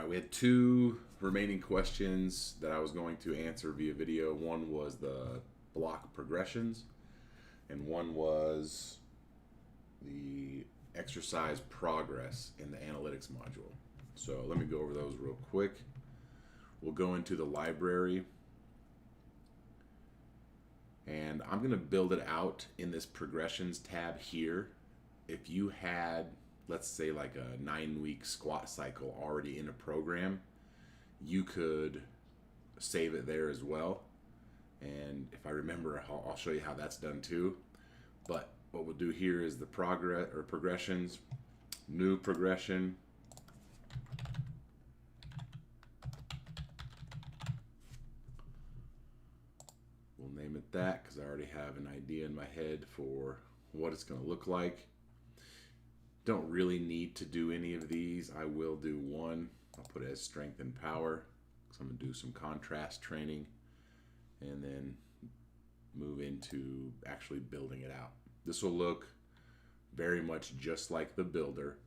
right, we had two remaining questions that I was going to answer via video. One was the block progressions, and one was the exercise progress in the analytics module. So let me go over those real quick. We'll go into the library, and I'm going to build it out in this progressions tab here. If you had, let's say, like a 9-week squat cycle already in a program, you could save it there as well. And if I remember, I'll show you how that's done too. But what we'll do here is the progress or progressions, new progression. We'll name it that because I already have an idea in my head for what it's going to look like. Don't really need to do any of these. I will do one. I'll put it as strength and power because I'm going to do some contrast training and then move into actually building it out. This will look very much just like the builder.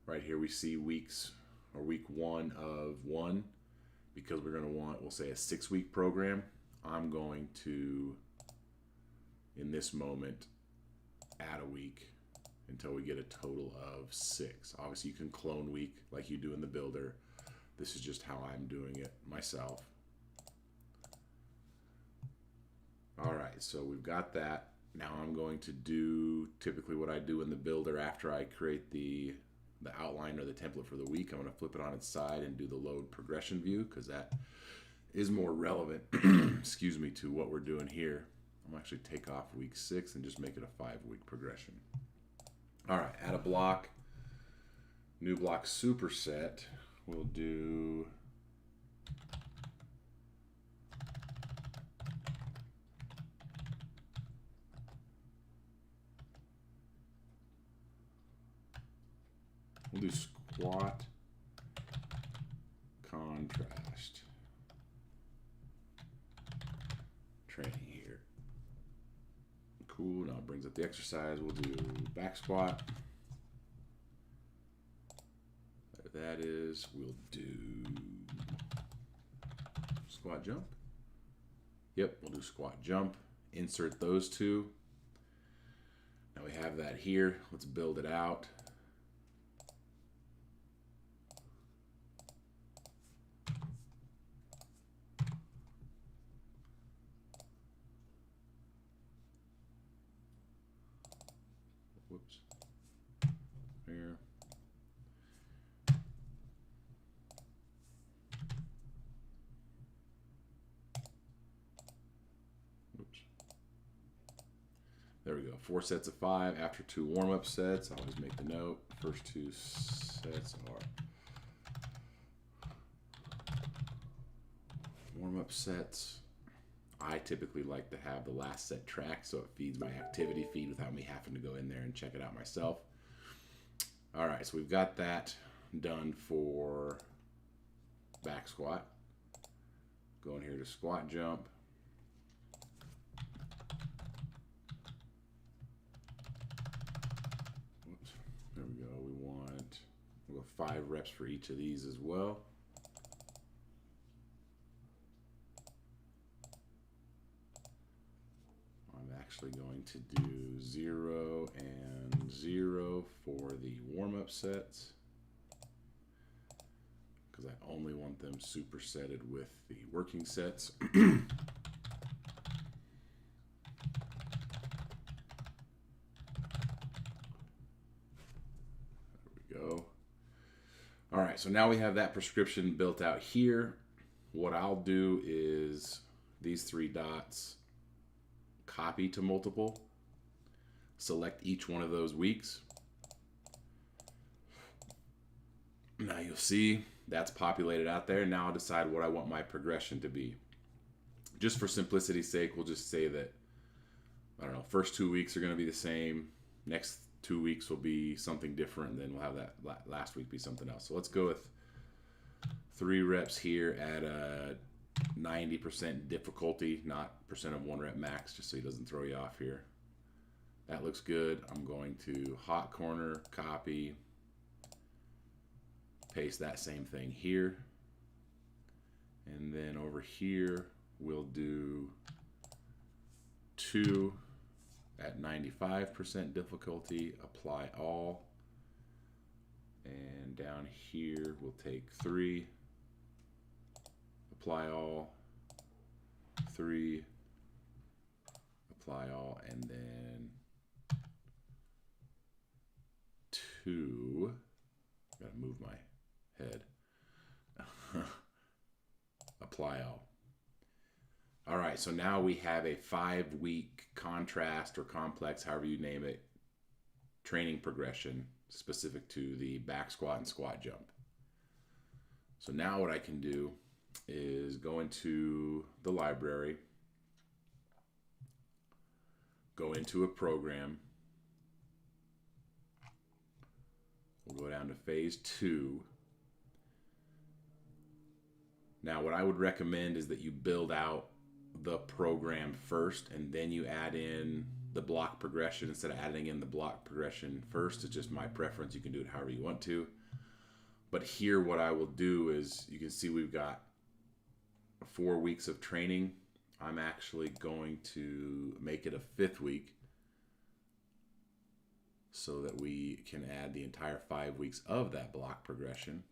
Right here we see weeks or week 1 of 1 because we're going to want, we'll say, a 6-week program. I'm going to, in this moment, add a week until we get a total of 6. Obviously you can clone week like you do in the builder. This is just how I'm doing it myself. Alright, so we've got that. Now I'm going to do typically what I do in the builder after I create the outline or the template for the week. I'm going to flip it on its side and do the load progression view because that is more relevant excuse me, to what we're doing here. I'm going to actually take off week 6 and just make it a 5-week progression. Alright, add a block, new block superset. We'll do squat contrast training here. Cool. Now it brings up the exercise. We'll do back squat. There that is. We'll do squat jump. Yep, we'll do squat jump. Insert those two. Now we have that here. Let's build it out. Whoops. There. Whoops. There we go. 4 sets of 5 after 2 warm-up sets. I'll always make the note. First 2 sets are warm-up sets. I typically like to have the last set tracked so it feeds my activity feed without me having to go in there and check it out myself. All right, so we've got that done for back squat. Going here to squat jump. Whoops, there we go. We'll go 5 reps for each of these as well. Actually going to do 0 and 0 for the warm-up sets because I only want them supersetted with the working sets. There we go. All right, so now we have that prescription built out here. What I'll do is these 3 dots, copy to multiple, select each one of those weeks. Now you'll see that's populated out there. Now I'll decide what I want my progression to be. Just for simplicity's sake, we'll just say that, I don't know, first 2 weeks are going to be the same. Next 2 weeks will be something different, and then we'll have that last week be something else. So let's go with 3 reps here at a 90% difficulty, not percent of 1 rep max, just so he doesn't throw you off here. That looks good. I'm going to hot corner, copy, paste that same thing here. And then over here, we'll do 2 at 95% difficulty, apply all. And down here, we'll take 3, apply all, 3, apply all, and then 2, gotta move my head, apply all. All right, so now we have a 5-week contrast or complex, however you name it, training progression specific to the back squat and squat jump. So now what I can do is go into the library, go into a program, we'll go down to phase 2. Now what I would recommend is that you build out the program first and then you add in the block progression instead of adding in the block progression first. It's just my preference. You can do it however you want to. But here what I will do is, you can see we've got 4 weeks of training. I'm actually going to make it a 5th week so that we can add the entire 5 weeks of that block progression.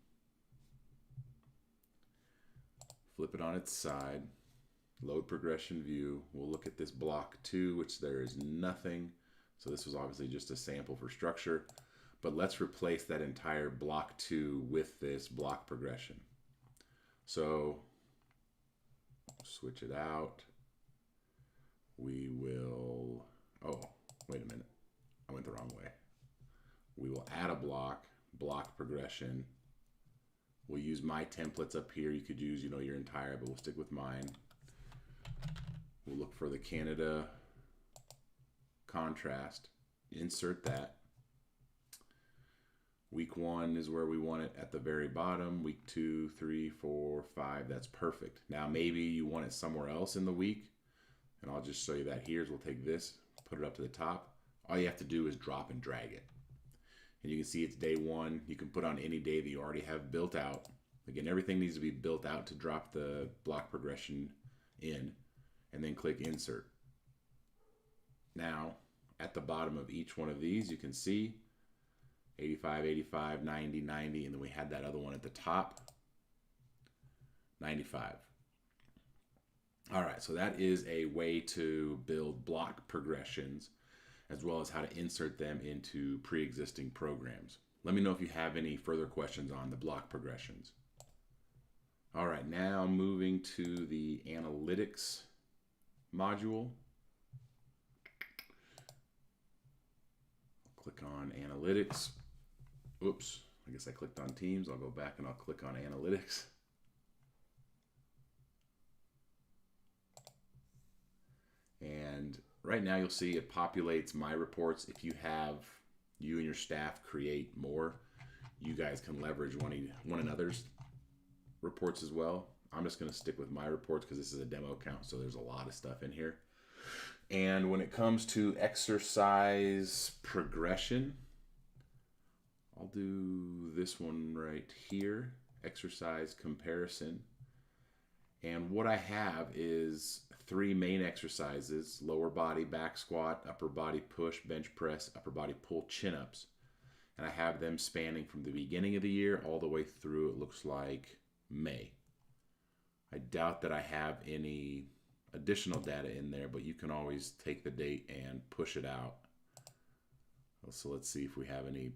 Flip it on its side, load progression view. We'll look at this block 2, which there is nothing. So this was obviously just a sample for structure, but let's replace that entire block 2 with this block progression. So switch it out. We will, oh, wait a minute. I went the wrong way. We will add a block progression. We'll use my templates up here. You could use, your entire, but we'll stick with mine. We'll look for the Canada contrast, insert that. Week 1 is where we want it at the very bottom. Week 2, 3, 4, 5, that's perfect. Now maybe you want it somewhere else in the week, and I'll just show you that here. We'll take this, put it up to the top. All you have to do is drop and drag it. And you can see it's day 1. You can put on any day that you already have built out. Again, everything needs to be built out to drop the block progression in, and then click insert. Now, at the bottom of each one of these, you can see 85, 85, 90, 90, and then we had that other one at the top, 95. All right, so that is a way to build block progressions as well as how to insert them into pre-existing programs. Let me know if you have any further questions on the block progressions. All right, now moving to the analytics module. Click on analytics. Oops, I guess I clicked on Teams. I'll go back and I'll click on analytics. And right now you'll see it populates my reports. If you and your staff create more, you guys can leverage one another's reports as well. I'm just going to stick with my reports because this is a demo account, so there's a lot of stuff in here. And when it comes to exercise progression, I'll do this one right here, exercise comparison. And what I have is 3 main exercises: lower body back squat, upper body push, bench press, upper body pull, chin-ups. And I have them spanning from the beginning of the year all the way through, it looks like, May. I doubt that I have any additional data in there, but you can always take the date and push it out. So let's see if we have any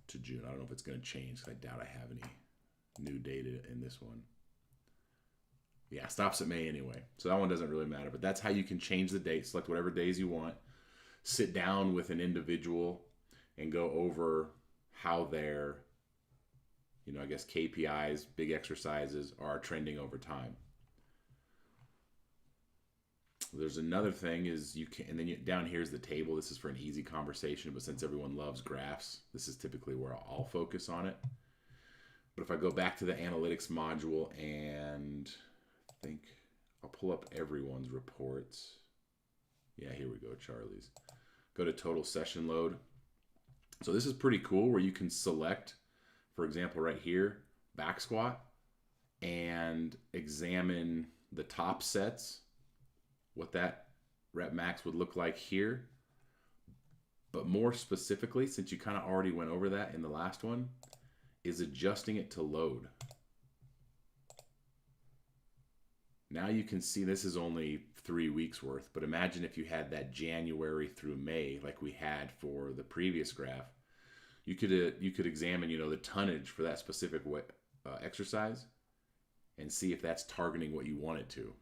to June. I don't know if it's going to change. I doubt I have any new data in this one. Yeah, stops at May anyway. So that one doesn't really matter, but that's how you can change the date. Select whatever days you want. Sit down with an individual and go over how their, I guess KPIs, big exercises, are trending over time. There's another thing is down here is the table. This is for an easy conversation, but since everyone loves graphs, this is typically where I'll focus on it. But if I go back to the analytics module and I think I'll pull up everyone's reports. Yeah, here we go, Charlie's. Go to total session load. So this is pretty cool where you can select, for example, right here, back squat and examine the top sets, what that rep max would look like here. But more specifically, since you kind of already went over that in the last one, is adjusting it to load. Now you can see this is only 3 weeks worth, but imagine if you had that January through May like we had for the previous graph. You could examine, the tonnage for that specific exercise and see if that's targeting what you want it to.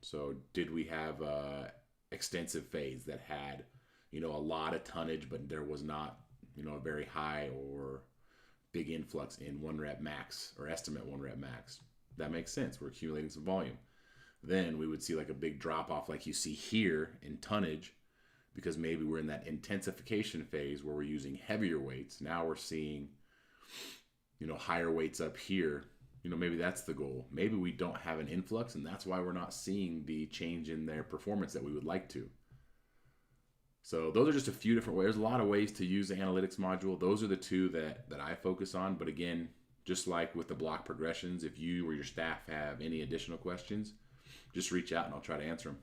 So did we have a extensive phase that had, a lot of tonnage, but there was not, a very high or big influx in 1 rep max or estimate 1 rep max? That makes sense. We're accumulating some volume. Then we would see like a big drop off like you see here in tonnage, because maybe we're in that intensification phase where we're using heavier weights. Now we're seeing, higher weights up here. Maybe that's the goal. Maybe we don't have an influx, and that's why we're not seeing the change in their performance that we would like to. So those are just a few different ways. There's a lot of ways to use the analytics module. Those are the two that I focus on. But again, just like with the block progressions, if you or your staff have any additional questions, just reach out and I'll try to answer them.